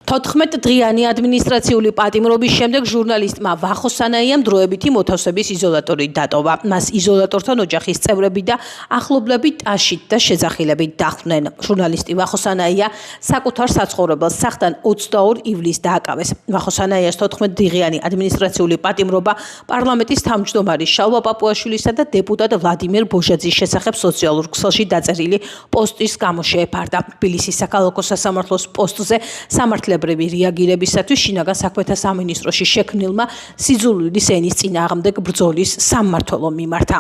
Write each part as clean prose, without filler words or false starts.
14 დღიანი ადმინისტრაციული პატიმრობის შემდეგ ჟურნალისტმა ვახოსანაიამ დროებითი მოთავსების იზოლატორი დატოვა. მას იზოლატორთან ოჯახის წევრები და ახლობლები ტაშით და შეძახილებით დახვდნენ. ჟურნალისტი ვახოსანაია საკუთარ საცხოვრებელ სახლთან 22 ივლისს დააკავეს. ვახოსანაიას 14 დღიანი ადმინისტრაციული პატიმრობა პარლამენტის თავმჯდომარის შალვა პაპუაშვილისა და დეპუტატ ვლადიმერ ბოჟაძის შესახებ სოციალურ ქსელში დაწერილი პოსტის გამო შეეფარდა. თბილისის საქალაქო სასამართლოს პოსტზე სამართლებრივი რეაგირებისათვის შინაგან საქმეთა სამინისტროში შექმნილმა სიძულვილის ენის წინააღმდეგ ბრძოლის სამმართველომ მიმართა.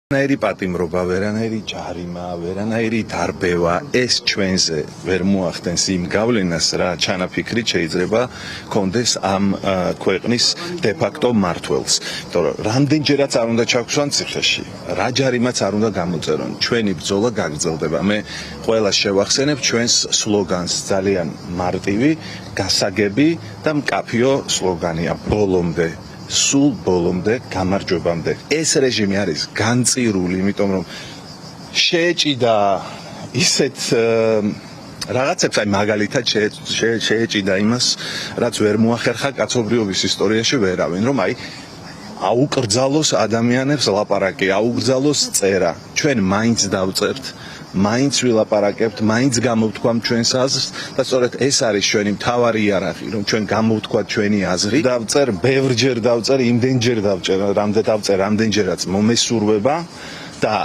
ვერანაირი პატიმრობა, ვერანაირი ჯარიმა, ვერანაირი დარბევა ეს ჩვენზე ვერ მოახდენს იმ გავლენას, რა ჩანაფიქრით შეიძლება კონდეს ამ ქვეყნის დე-ფაქტო მმართველს. იმიტომ რომ რამდენჯერაც არ უნდა ჩაგვსვან ციხეში, რა ჯარიმაც არ უნდა გამოწერონ, ჩვენი ბრძოლა გაგრძელდება. მე ყველას შევახსენებ ჩვენს სლოგანს, ძალიან მარტივი, გასაგები და მკაფიო სლოგანია ბოლომდე. სულ ბოლომდე გამარჯვებამდე. ეს რეჟიმი არის განწირული, იმიტომ რომ შეეჭიდა ისეთ რაღაცებს, აი მაგალითად შეეჭიდა იმას, რაც ვერ მოახერხა კაცობრიობის ისტორიაში ვერავინ, რომ აი აუკრძალოს ადამიანებს ლაპარაკი, აუკრძალოს წერა. ჩვენ მაინც დავწერთ, მაინც ვილაპარაკებთ, მაინც გამოვთქვამ ჩვენს აზრს და სწორედ ეს არის ჩვენი მთავარი იარაღი, რომ ჩვენ გამოვთქვათ ჩვენი აზრი. დავწერ, ბევრჯერ დავწერ, იმდენჯერ დავწერ, რამდენჯერაც მომესურვება და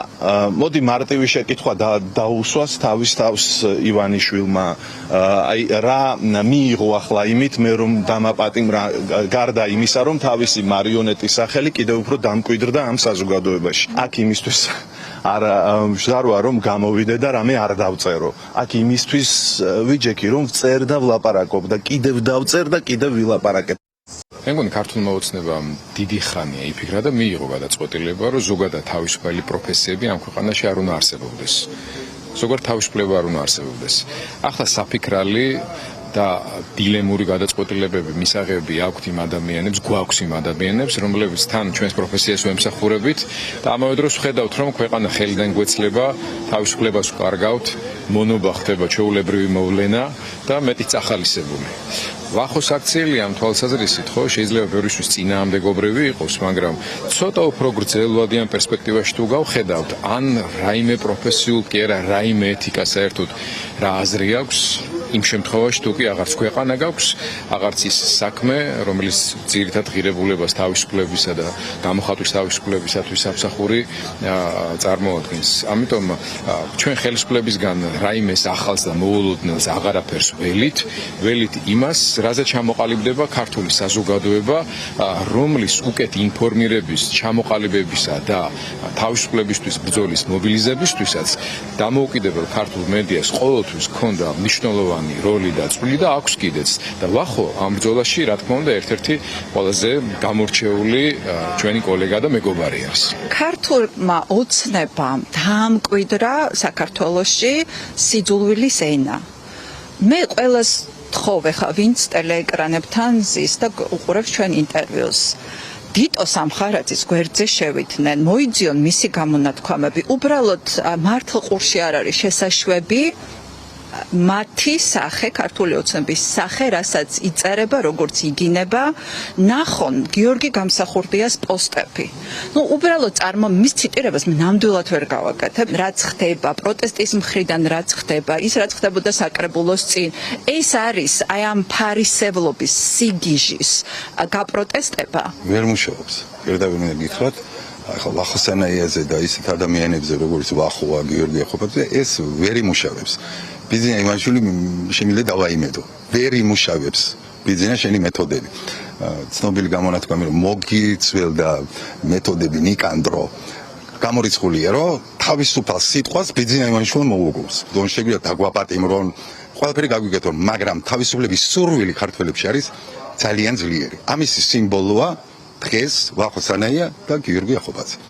მოდი მარტივი შეკითხვა დაუსვას თავის თავს ივანიშვილმა. აი რა მიიღო ახლა იმით, მე რომ დამაპატიმრა გარდა იმისა, რომ თავისი მარიონეტის სახელი კიდევ უფრო დამკვიდრდა ამ საზოგადოებაში. აქ იმისთვის არ ვშარვა რომ გამოვიდე და რამე არ დავწერო. აქ იმისთვის ვიჯექი რომ ვწერ და ვლაპარაკობ და კიდევ დავწერ და კიდევ ვილაპარაკებ. მე მგონი ქართულმა ოცნებამ დიდი ხანია იფიქრა და მიიღო გადაწყვეტილება, რომ ზოგადად თავისუფალი პროფესიები ამ ქვეყანაში არ უნდა არსებობდეს. ზოგადად თავისუფლება არ უნდა არსებობდეს. ახლა საფიქრალი და დილემური გადაწყვეტილებები მისაღები აქვთ იმ ადამიანებს, გვაქვს იმ ადამიანებს, რომლებიც თან ჩვენს პროფესიას ვემსახურებით და ამავე დროს ვხედავთ, რომ ქვეყანა ხელიდან გვეცლება, თავისუფლებას ვკარგავთ, მონობა ხდება ჩვეულებრივი მოვლენა და მეტი წახალისებული. ვახოს აქციელი ამ თვალსაზრისით ხო შეიძლება ბევრისთვის წინააღმდეგობრივი იყოს, მაგრამ ცოტა უფრო გრძელვადი ამ პერსპექტივაში თუ გავხედავთ, ან რაიმე პროფესიულ კი არა, რაიმე ეთიკა საერთოდ რა აზრი აქვს, იმ შემთხვევაში თუ კი აღარც ქვეყანა გაქვს, აღარც ის საქმე, რომელიც ძირითად ღირებულებას თავისუფლებისა და გამოხატვის თავისუფლებისათვის სამსახური წარმოადგენს. ამიტომ ჩვენ ხელისუფლებისგან რაიმეს ახალს და მოულოდნელს აღარაფერს ველით იმას, რაზე ჩამოყალიბდება ქართული საზოგადოება, რომლის უკეთ ინფორმირების, ჩამოყალიბებისა და თავისუფლებისთვის ბრძოლის მობილიზებისთვისაც დამოუკიდებელ ქართულ მედიას ყოველთვის ჰქონდა მნიშვნელოვანი როლი და წვლილი და აქვს კიდეც. და ვახო ამ ბრძოლაში, რა თქმა უნდა, ერთ-ერთი ყველაზე გამორჩეული ჩვენი კოლეგა და მეგობარი არის. ქართულმა ოცნებამ დაამკვიდრა საქართველოში სიძულვილის ენა. მე ყველას თხოვე ხა ვინც ტელეეკრანებთან ზის და უყურებს ჩვენ ინტერვიუს. დიტო სამხარაძის გვერდზე შევიდნენ, მოიძიონ მისი გამონათქვამები. უბრალოდ მართლყურში არ არის შესაშვები მათი სახე, ქართული ოცნების სახე, რასაც იწერება, როგორც იგინება, ნახონ გიორგი გამსახურდიას პოსტები. უბრალოდ მის ციტირებას მე ნამდვილად ვერ გავაკეთებ. რაც ხდება პროტესტის მხრიდან, რაც ხდება, ის რაც ხდებოდა საკრებულოს წინ, ეს არის აი ამ ფარისევლობის სიგიჟის გაპროტესტება. ვერ მუშაობს. პირდაპირ გითხრათ, ახლა ვახოსანაიაზე და ისეთ ადამიანებზე, როგორც ვახოა, გიორგი ახობაძე, ეს ვერ იმუშავებს. ბიძინა იმაშვილი შემიძლია დავაიმედო. ვერ იმუშავებს ბიძინა შენი მეთოდები. ცნობილი გამონათქვამი რომ მოგიწველ და მეთოდები ნიკანდრო გამორიცხულია, რომ თავისუფალ სიტყვას ბიძინა იმაშვილი მოუგებს. დონ შეგვიძლია დაგვაპატიმრონ, ყველაფერი გაგვიგეთონ, მაგრამ თავისუფლების სურვილი ქართველებში არის ძალიან ძლიერი. ამის სიმბოლოა დღეს ვახოსანაია და გიორგი ახობაძე.